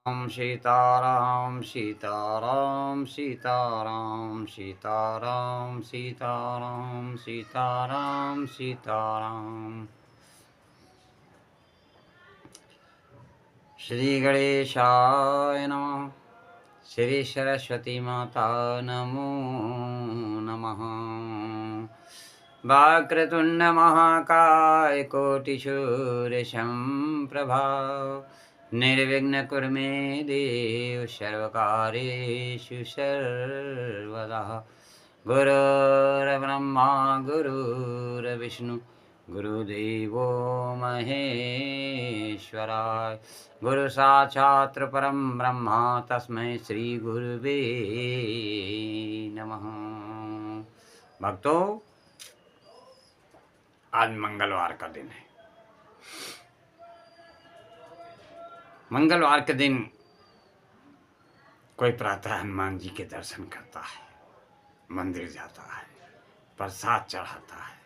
ओम सीताराम सीताराम सीताराम सीताराम सीताराम सीताराम सीताराम। श्री गणेशाय नमः। श्री सरस्वती माता नमो नमः। वक्रतुंड महाकाय कोटिसूर्य संप्रभा निर्विघ्न कुरु मे देव सर्वकार्येषु सर्वदा। गुरुर्ब्रह्मा गुरुर्विष्णु गुरुदेवो महेश्वराय। गुरु साक्षात् परं ब्रह्म तस्मै श्री गुरुवे नमः। भक्तों, आज मंगलवार का दिन है। मंगलवार के दिन कोई प्रातः हनुमान जी के दर्शन करता है, मंदिर जाता है, प्रसाद चढ़ाता है,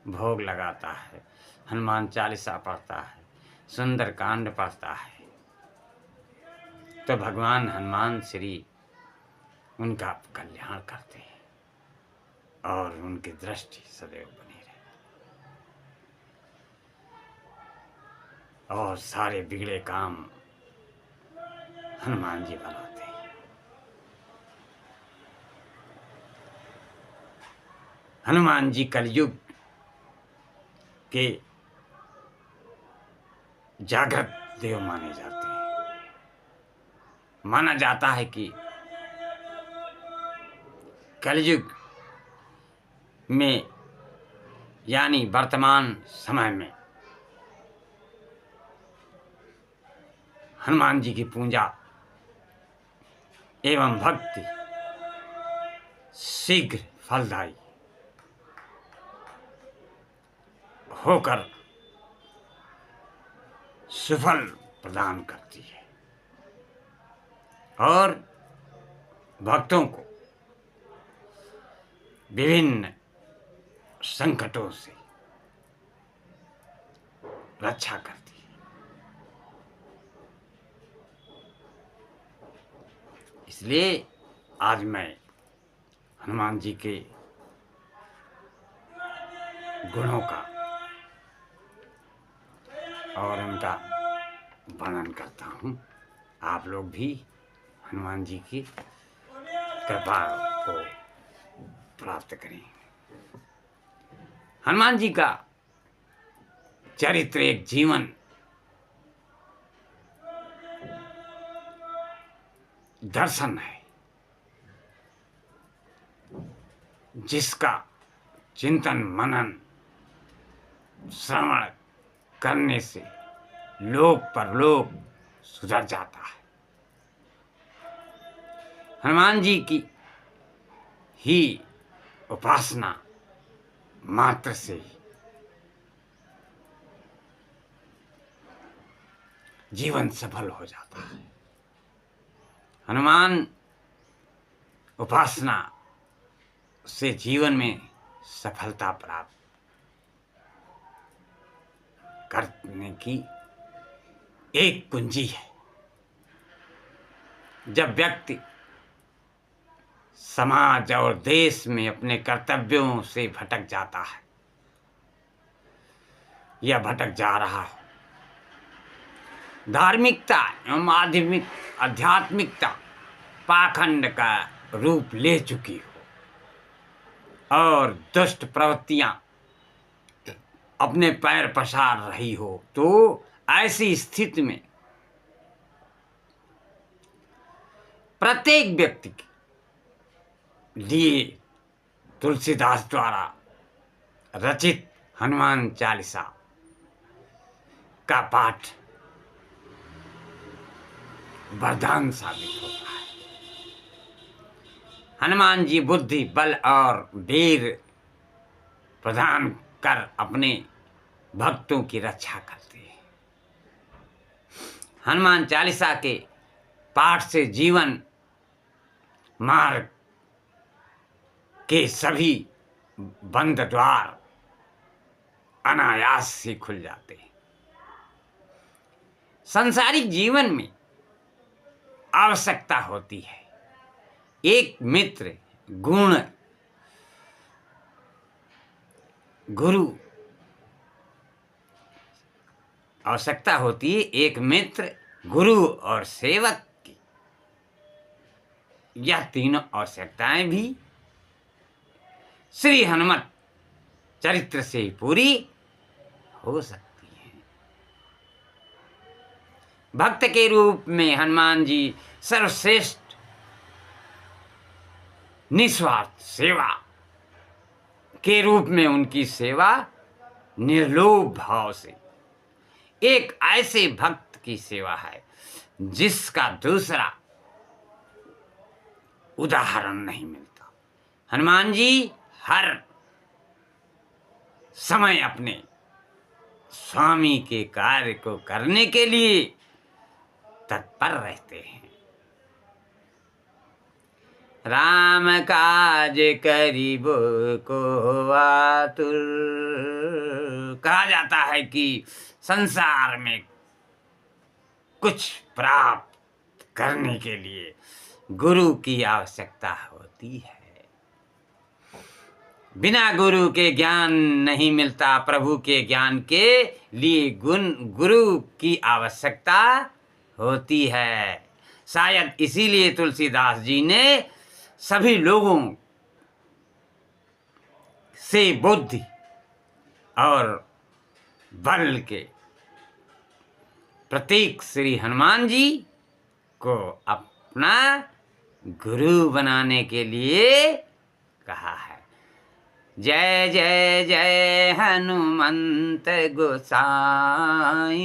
भोग लगाता है, हनुमान चालीसा पढ़ता है, सुंदर कांड पढ़ता है, तो भगवान हनुमान श्री उनका कल्याण करते हैं और उनकी दृष्टि सदैव बनी रहे और सारे बिगड़े काम हनुमान जी बनाते हैं। हनुमान जी कलयुग के जागृत देव माने जाते हैं। माना जाता है कि कलयुग में यानी वर्तमान समय में हनुमान जी की पूजा एवं भक्ति शीघ्र फलदायी होकर सुफल प्रदान करती है और भक्तों को विभिन्न संकटों से रक्षा करती है। इसलिए आज मैं हनुमान जी के गुणों का और उनका वर्णन करता हूँ। आप लोग भी हनुमान जी की कृपा को प्राप्त करें। हनुमान जी का चरित्र एक जीवन दर्शन है जिसका चिंतन मनन श्रवण करने से लोक परलोक सुधर जाता है। हनुमान जी की ही उपासना मात्र से ही जीवन सफल हो जाता है। हनुमान उपासना से जीवन में सफलता प्राप्त करने की एक कुंजी है। जब व्यक्ति समाज और देश में अपने कर्तव्यों से भटक जाता है या भटक जा रहा है, धार्मिकता एवं आध्यात्मिकता पाखंड का रूप ले चुकी हो और दुष्ट प्रवृत्तियां अपने पैर पसार रही हो, तो ऐसी स्थिति में प्रत्येक व्यक्ति के लिए तुलसीदास द्वारा रचित हनुमान चालीसा का पाठ वरदान साबित होता है। हनुमान जी बुद्धि बल और वीर प्रदान कर अपने भक्तों की रक्षा करते हैं। हनुमान चालीसा के पाठ से जीवन मार्ग के सभी बंद द्वार अनायास से खुल जाते हैं। सांसारिक जीवन में आवश्यकता होती है। एक मित्र, गुण, गुरु, आवश्यकता होती है एक मित्र, गुरु और सेवक की। यह तीनों आवश्यकताएं भी श्री हनुमत चरित्र से पूरी हो सकती हैं। भक्त के रूप में हनुमान जी सर्वश्रेष्ठ निस्वार्थ सेवा के रूप में उनकी सेवा निर्लोभ भाव से, एक ऐसे भक्त की सेवा है जिसका दूसरा उदाहरण नहीं मिलता। हनुमान जी हर समय अपने स्वामी के कार्य को करने के लिए तत्पर रहते हैं। राम काज करिब को आतुर, कहा जाता है कि संसार में कुछ प्राप्त करने के लिए गुरु की आवश्यकता होती है। बिना गुरु के ज्ञान नहीं मिलता। प्रभु के ज्ञान के लिए गुरु की आवश्यकता होती है। शायद इसीलिए तुलसीदास जी ने सभी लोगों से बुद्धि और बल के प्रतीक श्री हनुमान जी को अपना गुरु बनाने के लिए कहा है। जय जय जय हनुमंत गोसाई,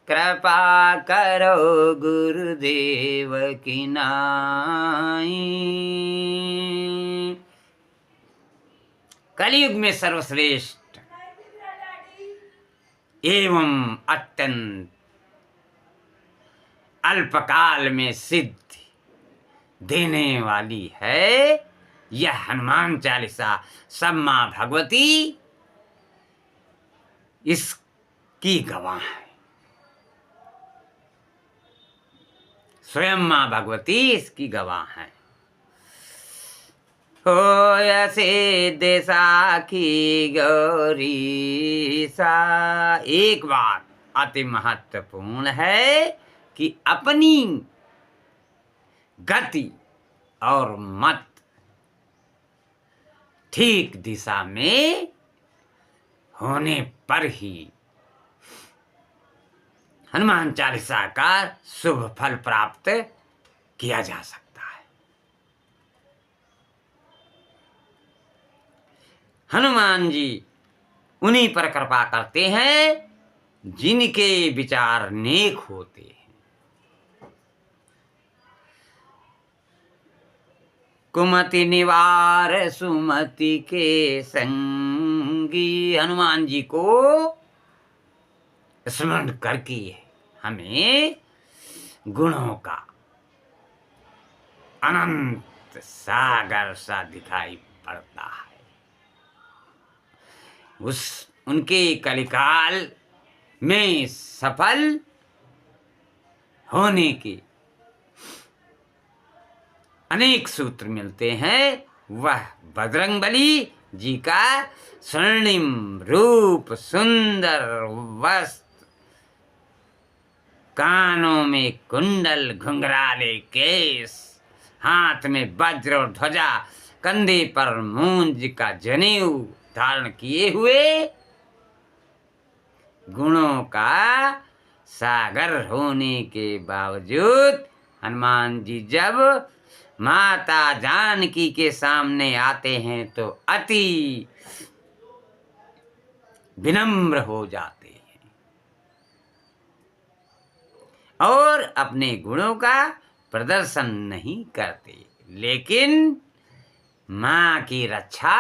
कृपा करो गुरुदेव की नाई। कलयुग में सर्वश्रेष्ठ एवं अत्यंत अल्पकाल में सिद्धि देने वाली है यह हनुमान चालीसा। सब मां भगवती इसकी गवाह है। स्वयं मां भगवती इसकी गवाह है। होय सिद्ध साखी गौरी सा। एक बात अति महत्वपूर्ण है कि अपनी गति और मत ठीक दिशा में होने पर ही हनुमान चालीसा का शुभ फल प्राप्त किया जा सकता है। हनुमान जी उन्हीं पर कृपा करते हैं जिनके विचार नेक होते हैं। कुमति निवार सुमति के संगी। हनुमान जी को स्मरण करके हमें गुणों का अनंत सागर सा दिखाई पड़ता है। उनके कलिकाल में सफल होने के अनेक सूत्र मिलते हैं। वह बजरंगबली जी का स्वर्णिम रूप, सुंदर वस्त्र, कानों में कुंडल, घुंघराले केस, हाथ में वज्र और ध्वजा, कंधे पर मूंज का जनेऊ धारण किए हुए गुणों का सागर होने के बावजूद हनुमान जी जब माता जानकी के सामने आते हैं तो अति विनम्र हो जाते हैं और अपने गुणों का प्रदर्शन नहीं करते, लेकिन मां की रक्षा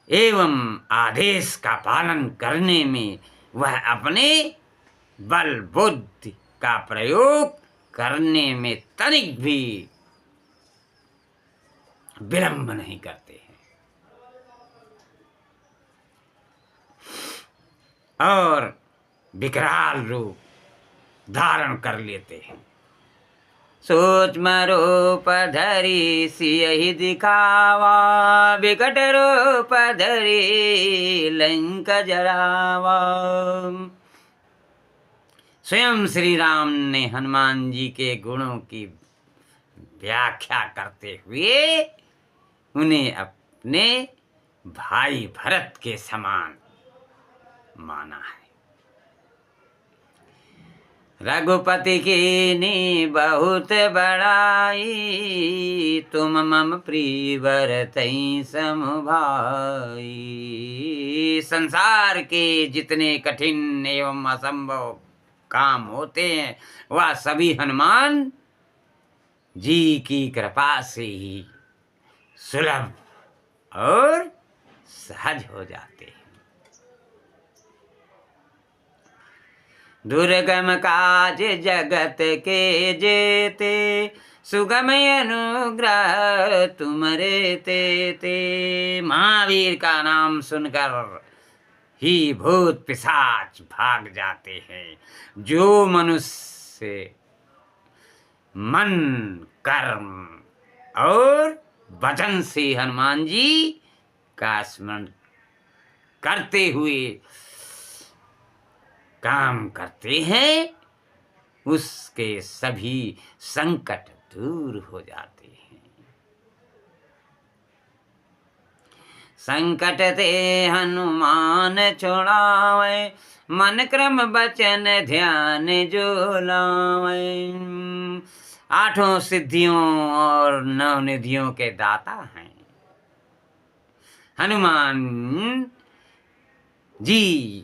एवं आदेश का पालन करने में वह अपने बल बुद्धि का प्रयोग करने में तनिक भी विलंब नहीं करते हैं। और विकराल रूप धारण कर लेते हैं। सूक्ष्म रूप धरी सियहि दिखावा, विकट रूप धरी लंक जरावा। स्वयं श्री राम ने हनुमान जी के गुणों की व्याख्या करते हुए उन्हें अपने भाई भरत के समान माना है। रघुपति कीन्ही बहुत बड़ाई, तुम मम प्रिय भरतहि सम भाई। संसार के जितने कठिन एवं असंभव काम होते हैं वह सभी हनुमान जी की कृपा से ही सुलभ और सहज हो जाते हैं। दुर्गम काज जगत के जेते, सुगम अनुग्रह तुमरे तेते। महावीर का नाम सुनकर ही भूत पिशाच भाग जाते हैं। जो मनुष्य मन, कर्म और वचन से हनुमान जी का स्मरण करते हुए काम करते हैं, उसके सभी संकट दूर हो जाते हैं। संकट ते हनुमान छुड़ावे, मन क्रम वचन ध्यान जो लावे। आठों सिद्धियों और नवनिधियों के दाता हैं हनुमान जी।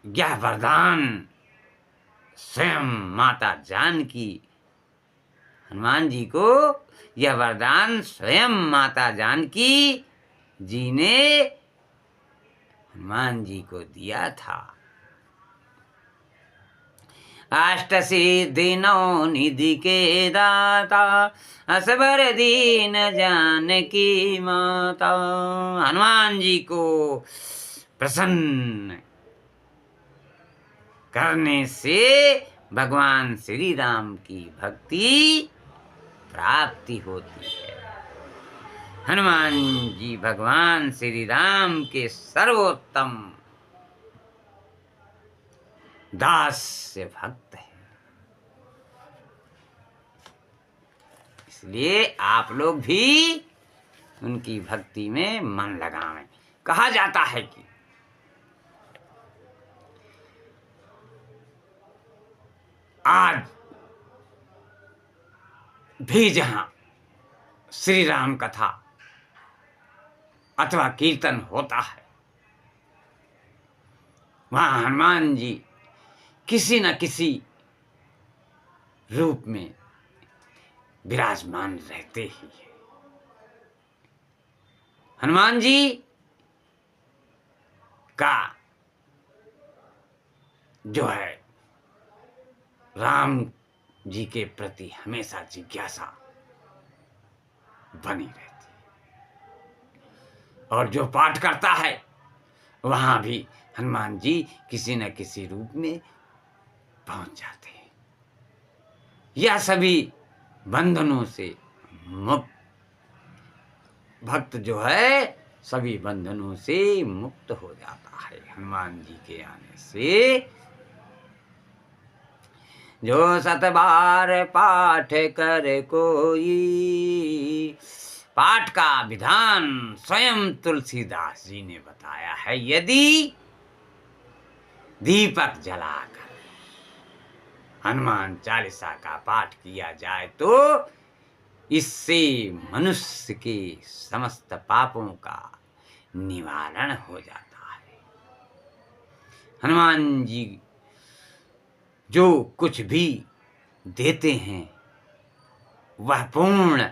यह वरदान स्वयं माता जानकी, हनुमान जी को यह वरदान स्वयं माता जानकी जी ने हनुमान जी को दिया था। अष्ट सिद्धि नौ निधि के दाता, असबर दीन जानकी माता। हनुमान जी को प्रसन्न करने से भगवान श्री राम की भक्ति प्राप्ति होती है। हनुमान जी भगवान श्री राम के सर्वोत्तम दास्य भक्त है। इसलिए आप लोग भी उनकी भक्ति में मन लगाएं। कहा जाता है कि आज भी जहां श्री राम कथा अथवा कीर्तन होता है, वहां हनुमान जी किसी न किसी रूप में विराजमान रहते ही हैं। हनुमान जी का जो है राम जी के प्रति हमेशा जिज्ञासा बनी रहती है, और जो पाठ करता है वहां भी हनुमान जी किसी न किसी रूप में पहुंच जाते हैं। यह सभी बंधनों से मुक्त भक्त जो है सभी बंधनों से मुक्त हो जाता है हनुमान जी के आने से। जो 7 बार पाठ कर कोई, पाठ का विधान स्वयं तुलसीदास जी ने बताया है। यदि दीपक जलाकर हनुमान चालीसा का पाठ किया जाए तो इससे मनुष्य के समस्त पापों का निवारण हो जाता है। हनुमान जी जो कुछ भी देते हैं वह पूर्ण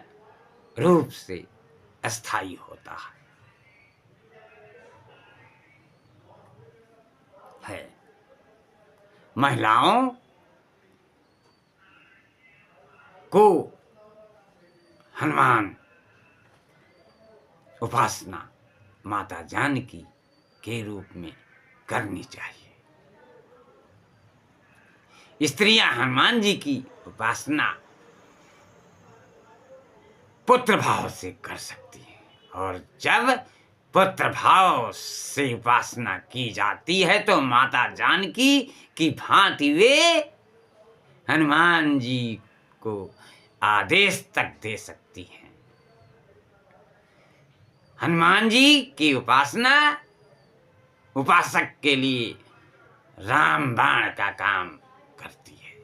रूप से अस्थायी होता है। महिलाओं को हनुमान उपासना माता जानकी के रूप में करनी चाहिए। स्त्रियां हनुमान जी की उपासना पुत्र भाव से कर सकती हैं, और जब पुत्र भाव से उपासना की जाती है तो माता जानकी की भांति वे हनुमान जी को आदेश तक दे सकती हैं। हनुमान जी की उपासना उपासक के लिए रामबाण का काम करती है।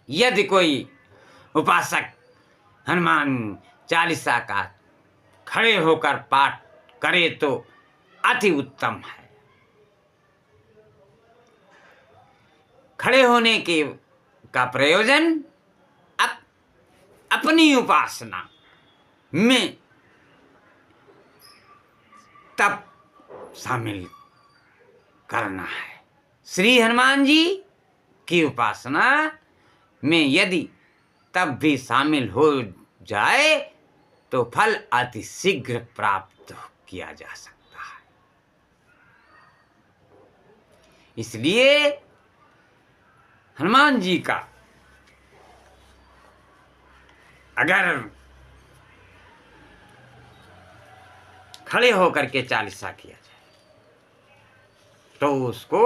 यदि कोई उपासक हनुमान चालीसा का खड़े होकर पाठ करे तो अति उत्तम है। खड़े होने के का प्रयोजन अपनी उपासना में तप शामिल करना है। श्री हनुमान जी की उपासना में यदि तब भी शामिल हो जाए तो फल अति शीघ्र प्राप्त किया जा सकता है। इसलिए हनुमान जी का अगर खड़े होकर के चालीसा किया जाए तो उसको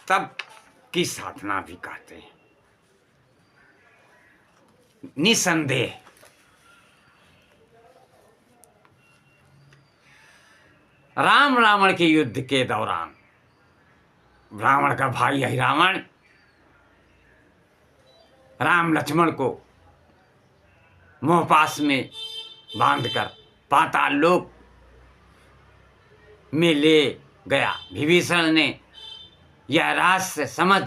तप की साधना भी कहते हैं। निसंदेह राम रावण के युद्ध के दौरान रावण का भाई है रावण राम लक्ष्मण को मोहपास में बांधकर पाताल लोक में ले गया। विभीषण ने यह रहस्य समझ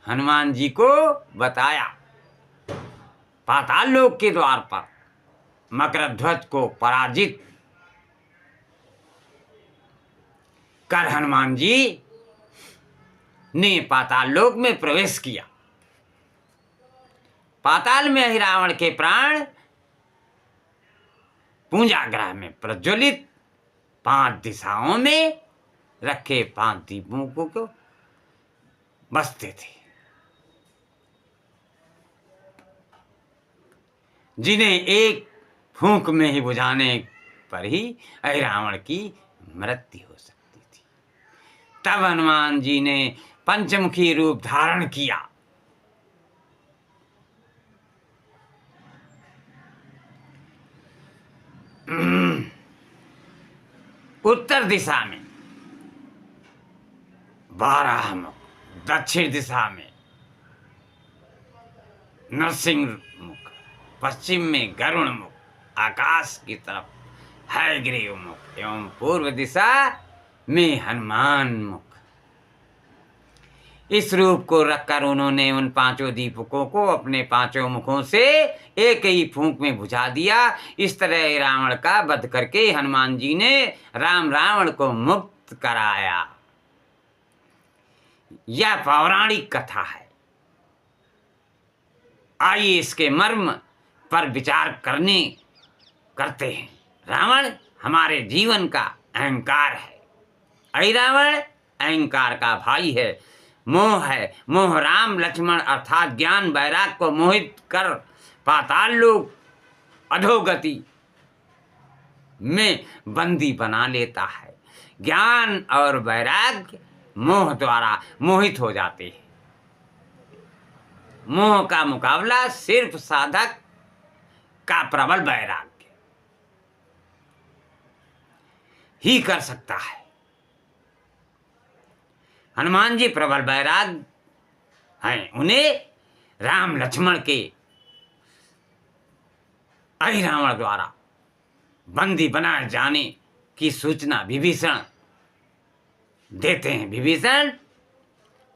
हनुमान जी को बताया। पाताल लोक के द्वार पर मकरध्वज को पराजित कर हनुमान जी ने पाताल लोक में प्रवेश किया। पाताल में ही रावण के प्राण पूंजाग्रह में प्रज्वलित 5 दिशाओं में रखे 5 दीपों को बसते थे, जिन्हें एक फूंक में ही बुझाने पर ही रावण की मृत्यु हो सकती थी। तब हनुमान जी ने पंचमुखी रूप धारण किया। उत्तर दिशा में 12 मुख, दक्षिण दिशा में नरसिंह मुख, पश्चिम में गरुण मुख, आकाश की तरफ हयग्रीव मुख एवं पूर्व दिशा में हनुमान मुख। इस रूप को रखकर उन्होंने उन 5 दीपकों को अपने 5 मुखों से एक ही फूंक में बुझा दिया। इस तरह रावण का वध करके हनुमान जी ने रावण को मुक्त कराया। यह पौराणिक कथा है। आइए इसके मर्म पर विचार करते हैं। रावण हमारे जीवन का अहंकार है। रावण अहंकार का भाई है। मोह है। मोह राम लक्ष्मण अर्थात ज्ञान वैराग को मोहित कर पाताल लोक अधोगति में बंदी बना लेता है। ज्ञान और वैराग मोह द्वारा मोहित हो जाते हैं। मोह का मुकाबला सिर्फ साधक का प्रबल वैराग्य ही कर सकता है। हनुमान जी प्रबल वैराग हैं। उन्हें राम लक्ष्मण के रावण द्वारा बंदी बनाए जाने की सूचना विभीषण देते हैं। विभीषण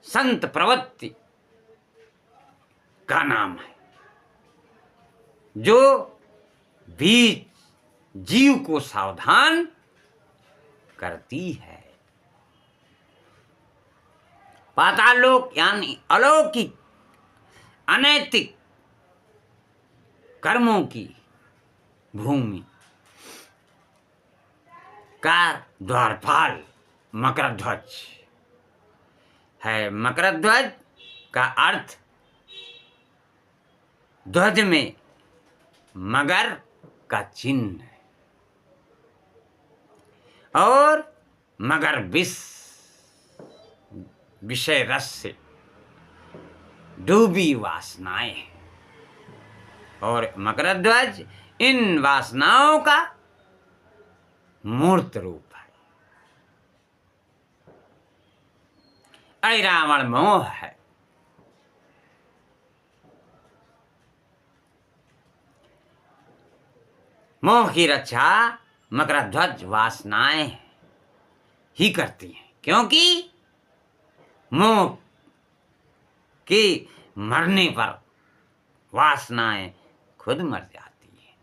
संत प्रवृत्ति का नाम है, जो बीच जीव को सावधान करती है। पाताल लोक यानी अलौकिक अनैतिक कर्मों की भूमि का द्वारपाल मकरध्वज है। मकर ध्वज का अर्थ ध्वज में मगर का चिन्ह है और मगर विषय रस से डूबी वासनाएं हैं और मकर ध्वज इन वासनाओं का मूर्त रूप है। अरावण मोह है। मोह की रक्षा मकर ध्वज वासनाएं ही करती हैं, क्योंकि मोह के मरने पर वासनाएं खुद मर जाती हैं।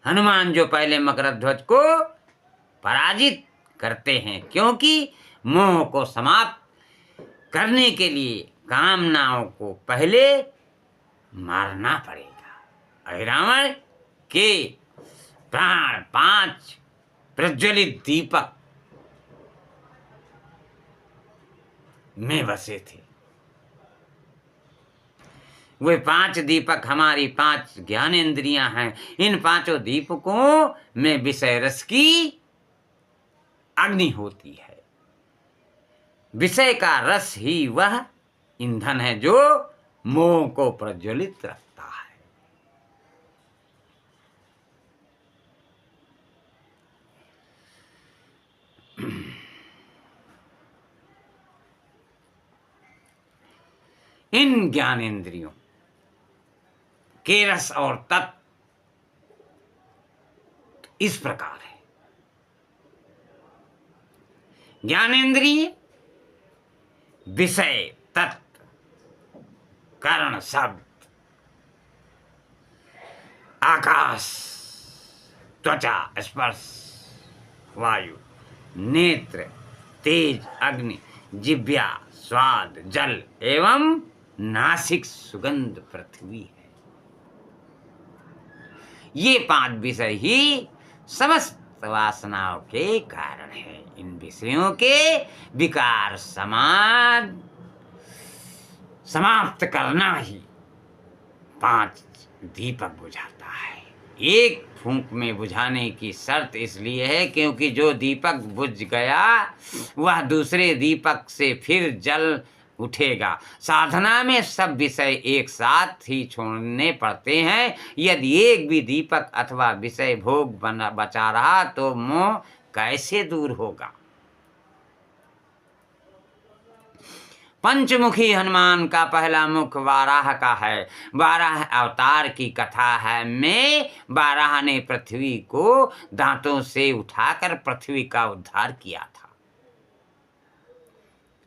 हनुमान जो पहले मकर ध्वज को पराजित करते हैं, क्योंकि मोह को समाप्त करने के लिए कामनाओं को पहले मारना पड़ेगा। रावण के प्राण 5 प्रज्वलित दीपक में बसे थे। वे 5 दीपक हमारी 5 ज्ञानेंद्रियां हैं। इन 5 दीपकों में विषय रस की अग्नि होती है। विषय का रस ही वह ईंधन है जो मोह को प्रज्वलित रखता है। इन ज्ञानेंद्रियों के रस और तत्व इस प्रकार है। ज्ञानेंद्रिय विषय तत्व कारण शब्द आकाश त्वचा स्पर्श वायु नेत्र तेज अग्नि जिह्वा स्वाद जल एवं नासिक सुगंध पृथ्वी है। ये 5 विषय ही समस्त वासनाओं के कारण है। इन विषयों के विकार समाप्त करना ही 5 दीपक बुझाता है। एक फूंक में बुझाने की शर्त इसलिए है क्योंकि जो दीपक बुझ गया वह दूसरे दीपक से फिर जल उठेगा। साधना में सब विषय एक साथ ही छोड़ने पड़ते हैं। यदि एक भी दीपक अथवा विषय भोग बचा रहा तो मोह कैसे दूर होगा। पंचमुखी हनुमान का पहला मुख वाराह का है। वाराह अवतार की कथा है में वाराह ने पृथ्वी को दांतों से उठाकर पृथ्वी का उद्धार किया था।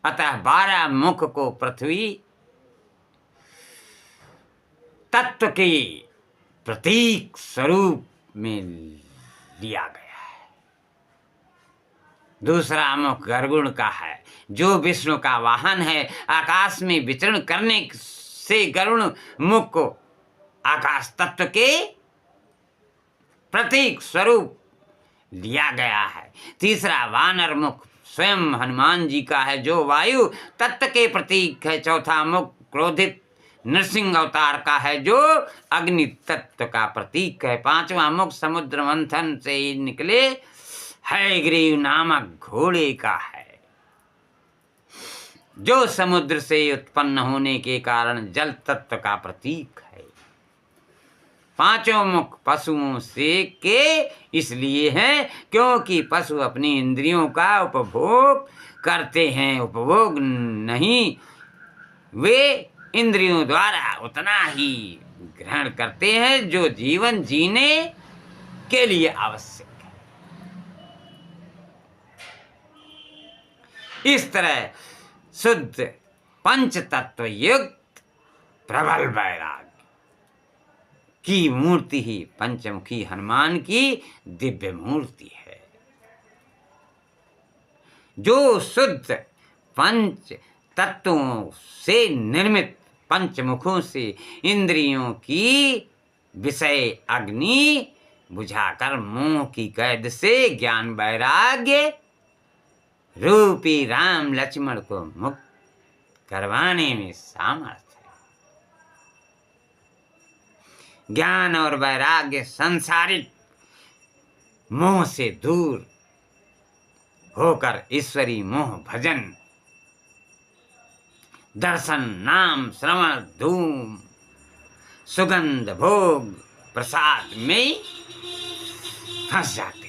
अतः 12 मुख को पृथ्वी तत्व के प्रतीक स्वरूप में लिया गया है। दूसरा मुख गरुड़ का है जो विष्णु का वाहन है। आकाश में विचरण करने से गरुड़ मुख को आकाश तत्व के प्रतीक स्वरूप लिया गया है। तीसरा वानर मुख स्वयं हनुमान जी का है जो वायु तत्व के प्रतीक है। चौथा मुख क्रोधित नृसिंह अवतार का है जो अग्नि तत्व का प्रतीक है। 5वां मुख समुद्र मंथन से ही निकले हयग्रीव नामक घोड़े का है जो समुद्र से उत्पन्न होने के कारण जल तत्व का प्रतीक है। 5 मुख पशुओं से के इसलिए हैं क्योंकि पशु अपनी इंद्रियों का उपभोग करते हैं। उपभोग नहीं, वे इंद्रियों द्वारा उतना ही ग्रहण करते हैं जो जीवन जीने के लिए आवश्यक है। इस तरह शुद्ध पंच तत्व युक्त प्रबल वैराग्य की मूर्ति ही पंचमुखी हनुमान की दिव्य मूर्ति है। जो शुद्ध पंच तत्वों से निर्मित पंचमुखों से इंद्रियों की विषय अग्नि बुझाकर मोह की कैद से ज्ञान वैराग्य रूपी राम लक्ष्मण को मुक्त करवाने में सामर्थ्य है। ज्ञान और वैराग्य सांसारिक मोह से दूर होकर ईश्वरी मोह भजन, दर्शन, नाम, श्रवण, धूम, सुगंध, भोग, प्रसाद में फंस जाते हैं।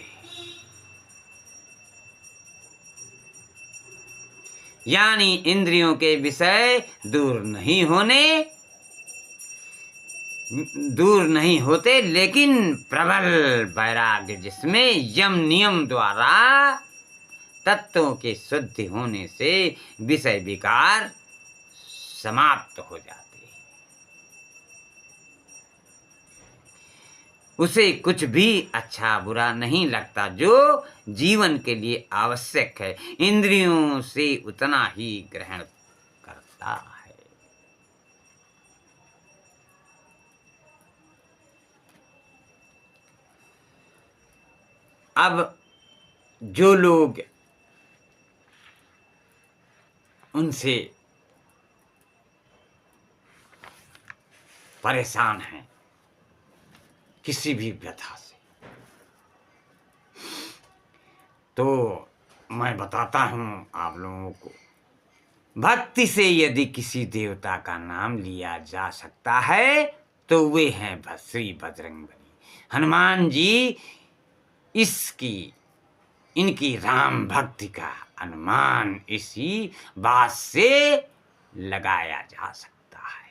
यानी इंद्रियों के विषय दूर नहीं होते, लेकिन प्रबल वैराग्य जिसमें यम नियम द्वारा तत्वों के शुद्धि होने से विषय विकार समाप्त हो जाते हैं। उसे कुछ भी अच्छा बुरा नहीं लगता जो जीवन के लिए आवश्यक है, इंद्रियों से उतना ही ग्रहण करता है। अब जो लोग उनसे परेशान हैं किसी भी व्यथा से, तो मैं बताता हूं आप लोगों को, भक्ति से यदि किसी देवता का नाम लिया जा सकता है तो वे हैं श्री बजरंगबली हनुमान जी। इनकी राम भक्ति का अनुमान इसी बात से लगाया जा सकता है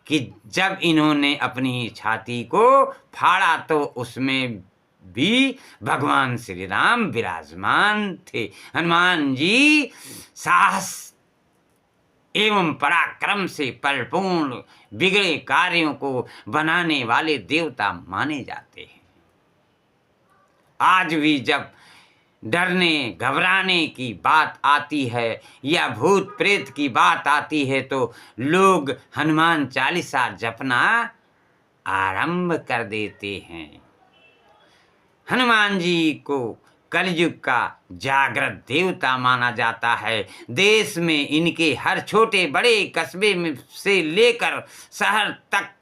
कि जब इन्होंने अपनी छाती को फाड़ा तो उसमें भी भगवान श्री राम विराजमान थे। हनुमान जी साहस एवं पराक्रम से परिपूर्ण बिगड़े कार्यों को बनाने वाले देवता माने जाते हैं। आज भी जब डरने घबराने की बात आती है या भूत प्रेत की बात आती है तो लोग हनुमान चालीसा जपना आरंभ कर देते हैं। हनुमान जी को कलयुग का जागृत देवता माना जाता है। देश में इनके हर छोटे बड़े कस्बे में से लेकर शहर तक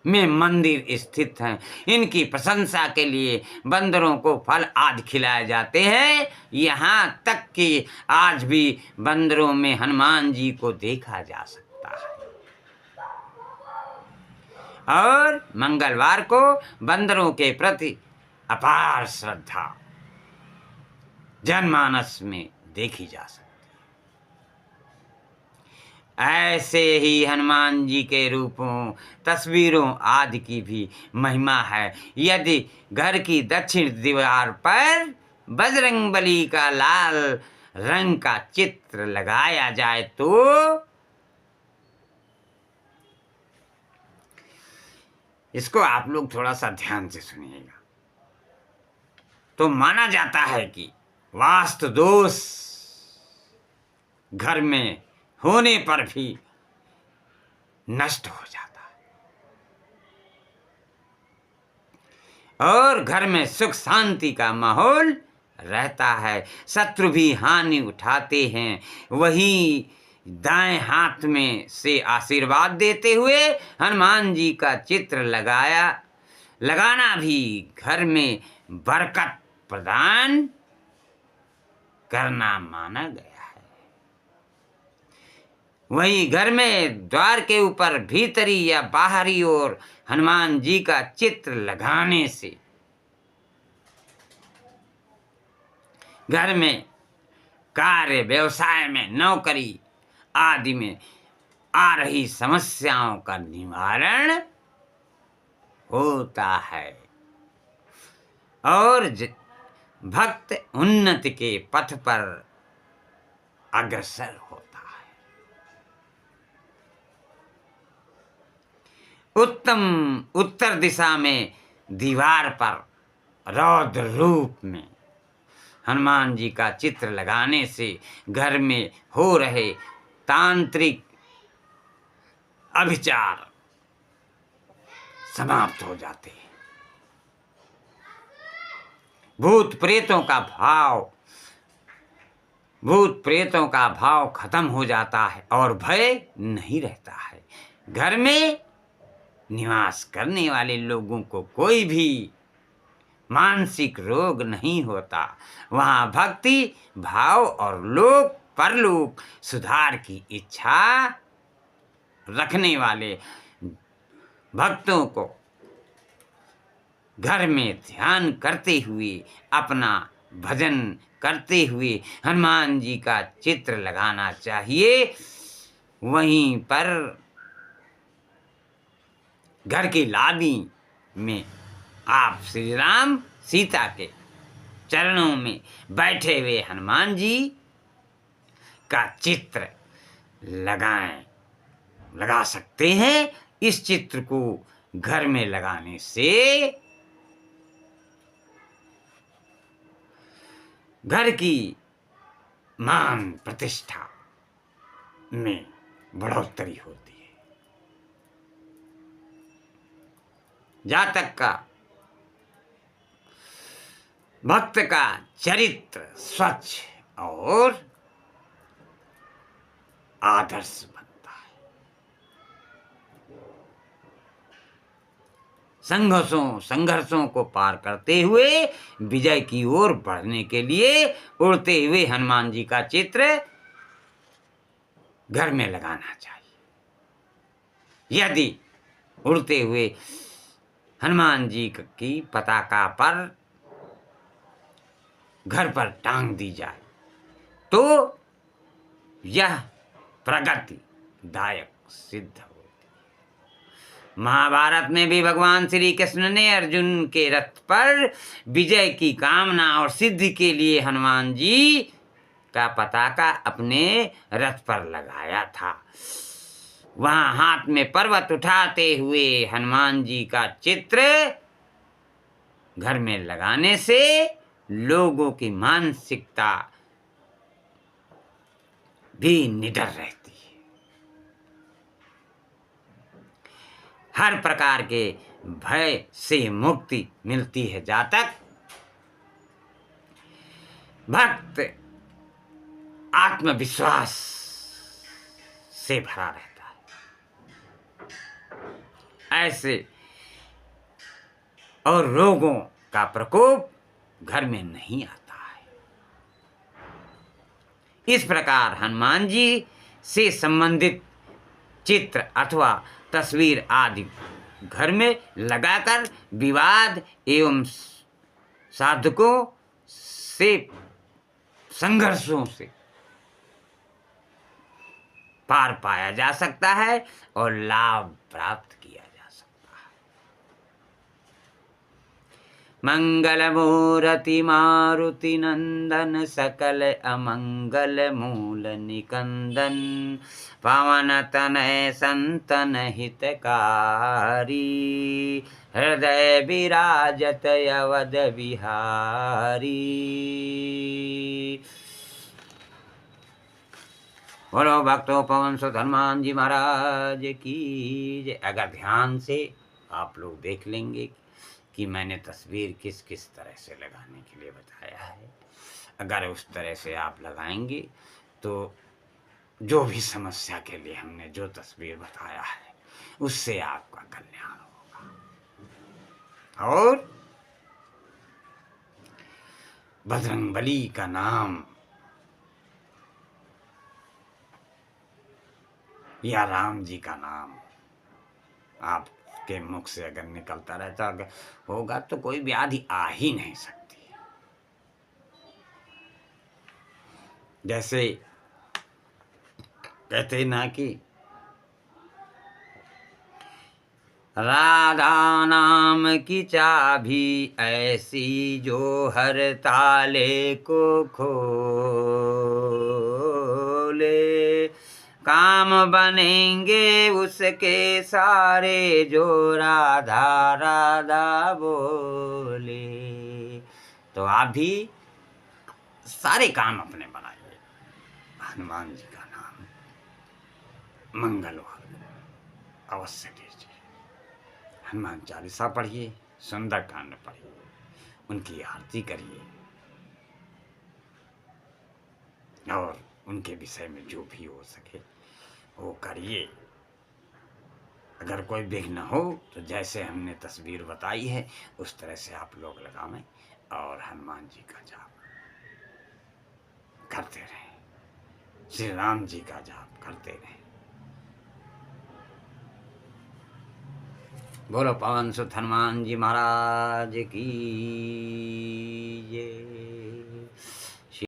में मंदिर स्थित हैं। इनकी प्रशंसा के लिए बंदरों को फल आदि खिलाए जाते हैं। यहाँ तक कि आज भी बंदरों में हनुमान जी को देखा जा सकता है। और मंगलवार को बंदरों के प्रति अपार श्रद्धा जनमानस में देखी जा सकती है। ऐसे ही हनुमान जी के रूपों, तस्वीरों आदि की भी महिमा है। यदि घर की दक्षिण दीवार पर बजरंगबली का लाल रंग का चित्र लगाया जाए तो इसको आप लोग थोड़ा सा ध्यान से सुनिएगा, तो माना जाता है कि वास्तु दोष घर में होने पर भी नष्ट हो जाता है और घर में सुख शांति का माहौल रहता है। शत्रु भी हानि उठाते हैं। वही दाएं हाथ में से आशीर्वाद देते हुए हनुमान जी का चित्र लगाना भी घर में बरकत प्रदान करना माना गया है। वही घर में द्वार के ऊपर भीतरी या बाहरी ओर हनुमान जी का चित्र लगाने से घर में कार्य, व्यवसाय में, नौकरी आदि में आ रही समस्याओं का निवारण होता है और भक्त उन्नति के पथ पर अग्रसर होता है। उत्तम उत्तर दिशा में दीवार पर रौद्र रूप में हनुमान जी का चित्र लगाने से घर में हो रहे तांत्रिक अभिचार समाप्त हो जाते हैं। भूत प्रेतों का भाव भूत प्रेतों का भाव खत्म हो जाता है और भय नहीं रहता है। घर में निवास करने वाले लोगों को कोई भी मानसिक रोग नहीं होता। वहाँ भक्ति भाव और लोक परलोक सुधार की इच्छा रखने वाले भक्तों को घर में ध्यान करते हुए, अपना भजन करते हुए हनुमान जी का चित्र लगाना चाहिए। वहीं पर घर के लॉबी में आप श्री राम सीता के चरणों में बैठे हुए हनुमान जी का चित्र लगा सकते हैं। इस चित्र को घर में लगाने से घर की मान प्रतिष्ठा में बढ़ोतरी होती है। जातक का भक्त का चरित्र स्वच्छ और आदर्श बनता है। संघर्षों को पार करते हुए विजय की ओर बढ़ने के लिए उड़ते हुए हनुमान जी का चित्र घर में लगाना चाहिए। यदि उड़ते हुए हनुमान जी की पताका पर घर पर टांग दी जाए तो यह प्रगतिदायक सिद्ध होती है। महाभारत में भी भगवान श्री कृष्ण ने अर्जुन के रथ पर विजय की कामना और सिद्धि के लिए हनुमान जी का पताका अपने रथ पर लगाया था। वहां हाथ में पर्वत उठाते हुए हनुमान जी का चित्र घर में लगाने से लोगों की मानसिकता भी निडर रहती है। हर प्रकार के भय से मुक्ति मिलती है। जातक भक्त आत्मविश्वास से भरा रहता है। ऐसे और रोगों का प्रकोप घर में नहीं आता है। इस प्रकार हनुमान जी से संबंधित चित्र अथवा तस्वीर आदि घर में लगाकर विवाद एवं साधकों से संघर्षों से पार पाया जा सकता है और लाभ प्राप्त किया जा सकता है। मंगल मूर्ति मारुति नंदन सकल अमंगल मूल निकंदन पवन तनय संतन हितकारी हृदय विराजत अवध बिहारी। बोलो भक्तों पवन सुत हनुमान जी महाराज की जय। अगर ध्यान से आप लोग देख लेंगे कि मैंने तस्वीर किस किस तरह से लगाने के लिए बताया है, अगर उस तरह से आप लगाएंगे तो जो भी समस्या के लिए हमने जो तस्वीर बताया है उससे आपका कल्याण होगा। और बजरंगबली का नाम या राम जी का नाम आपके मुख से अगर निकलता रहता होगा तो कोई व्याधि आ ही नहीं सकती। जैसे कहते ना कि राधा नाम की चाबी ऐसी जो हर ताले को खोले, काम बनेंगे उसके सारे जो राधा राधा बोले। तो आप भी सारे काम अपने बनाइए, हनुमान जी का नाम मंगलवार अवश्य लीजिए। हनुमान चालीसा पढ़िए, सुंदरकांड पढ़िए, उनकी आरती करिए। और उनके विषय में जो भी हो सके वो करिए। अगर कोई विघ्न हो तो जैसे हमने तस्वीर बताई है उस तरह से आप लोग लगावें और हनुमान जी का जाप करते रहें, श्री राम जी का जाप करते रहें। बोलो पवन सुत हनुमान जी महाराज की जय।